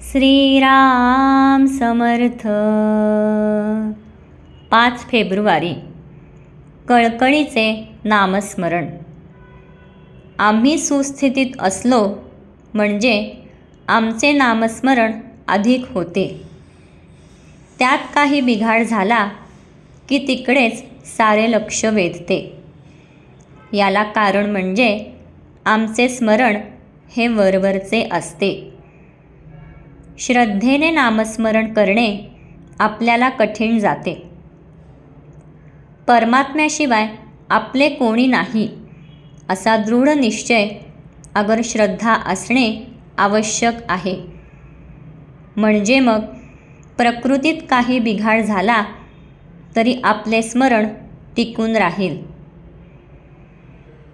Shriram Samarth. 5 February. कळकळीचे नामस्मरण. आम्ही सुस्थितीत असलो म्हणजे आमचे नामस्मरण अधिक होते. त्यात काही बिघाड झाला की तिकडेच सारे लक्ष वेधते. याला कारण म्हणजे आमचे स्मरण हे वरवरचे असते. श्रद्धेने नामस्मरण करणे आपल्याला कठीण जाते. परमात्म्याशिवाय आपले कोणी नाही असा दृढ निश्चय अगर श्रद्धा असणे आवश्यक आहे. म्हणजे मग प्रकृतीत काही बिघाड झाला तरी आपले स्मरण टिकून राहील.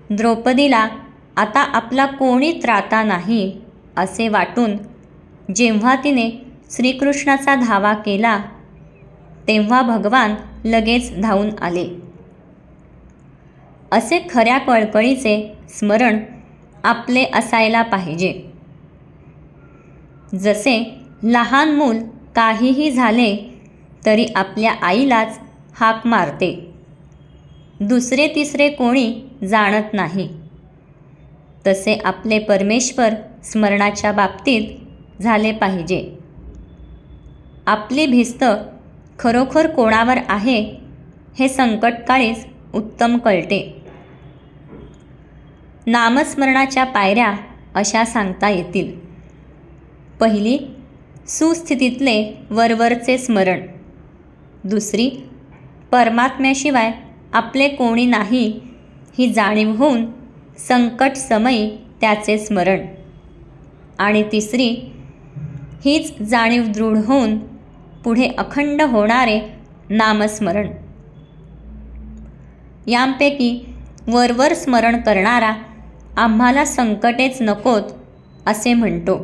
द्रौपदीला आता आपला कोणी त्राता नाही असे वाटून जेव्हा तिने श्रीकृष्णाचा धावा केला तेव्हा भगवान लगेच धावून आले. असे खऱ्या कळकळीचे स्मरण आपले असायला पाहिजे. जसे लहान मूल काहीही झाले तरी आपल्या आईलाच हाक मारते, दुसरे तिसरे कोणी जाणत नाही, तसे आपले परमेश्वर स्मरणाच्या बाबतीत झाले पाहिजे. आपली भिस्त खरोखर कोणावर आहे हे संकटकाळीच उत्तम कळते. नामस्मरणाच्या पायऱ्या अशा सांगता येतील. पहिली, सुस्थितीतले वरवरचे स्मरण. दुसरी, परमात्म्याशिवाय आपले कोणी नाही ही जाणीव होऊन संकट समयी त्याचे स्मरण. आणि तिसरी, हीच जाणीव दृढ होऊन पुढे अखंड होणारे नामस्मरण. यांपैकी वरवर स्मरण करणारा आम्हाला संकटेच नकोत असे म्हणतो,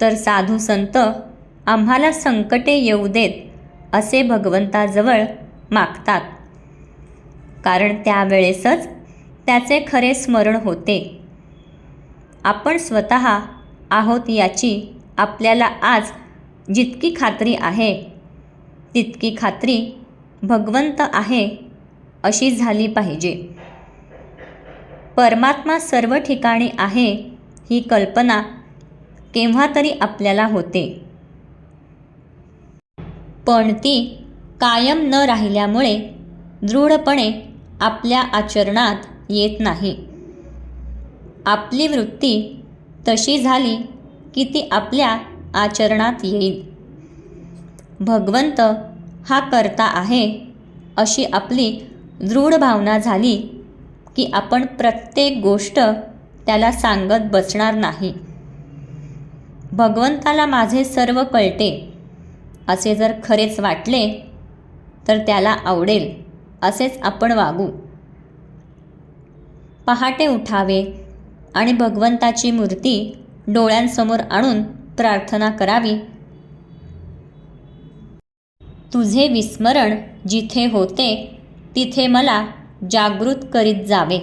तर साधू संत आम्हाला संकटे येऊ देत असे भगवंताजवळ मागतात. कारण त्यावेळेसच त्याचे खरे स्मरण होते. आपण स्वतः आहोत याची आपल्याला आज जितकी खात्री आहे तितकी खात्री भगवंत आहे अशी झाली पाहिजे. परमात्मा सर्व ठिकाणी आहे ही कल्पना केव्हा तरी आपल्याला होते, पण ती कायम न राहिल्यामुळे दृढपणे आपल्या आचरणात येत नाही. आपली वृत्ती तशी झाली की ती आपल्या आचरणात येईल. भगवंत हा करता आहे अशी आपली दृढ भावना झाली की आपण प्रत्येक गोष्ट त्याला सांगत बसणार नाही. भगवंताला माझे सर्व कळते असे जर खरेच वाटले तर त्याला आवडेल असेच आपण वागू. पहाटे उठावे आणि भगवंताची मूर्ती डोळ्यांसमोर आणून प्रार्थना करावी. तुझे विस्मरण जिथे होते तिथे मला जागृत करीत जावे.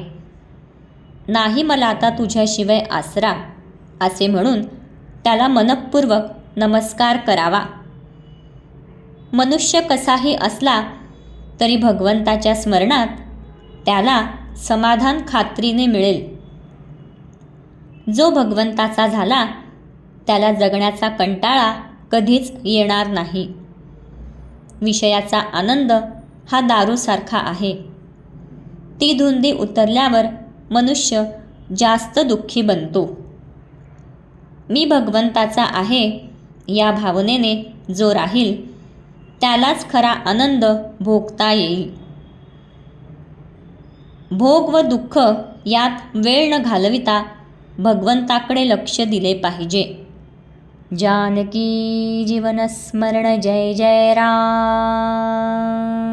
नाही मला आता तुझ्याशिवाय आसरा असे म्हणून त्याला मनःपूर्वक नमस्कार करावा. मनुष्य कसाही असला तरी भगवंताच्या स्मरणात त्याला समाधान खात्रीने मिळेल. जो भगवंताचा झाला त्याला जगण्याचा कंटाळा कधीच येणार नाही. विषयाचा आनंद हा दारूसारखा आहे. ती धुंदी उतरल्यावर मनुष्य जास्त दुःखी बनतो. मी भगवंताचा आहे या भावनेने जो राहील त्यालाच खरा आनंद भोगता येईल. भोग व दुःख यात वेळ न घालविता भगवंताकडे लक्ष दिले पाहिजे. जानकी जीवन स्मरण. जय जय राम.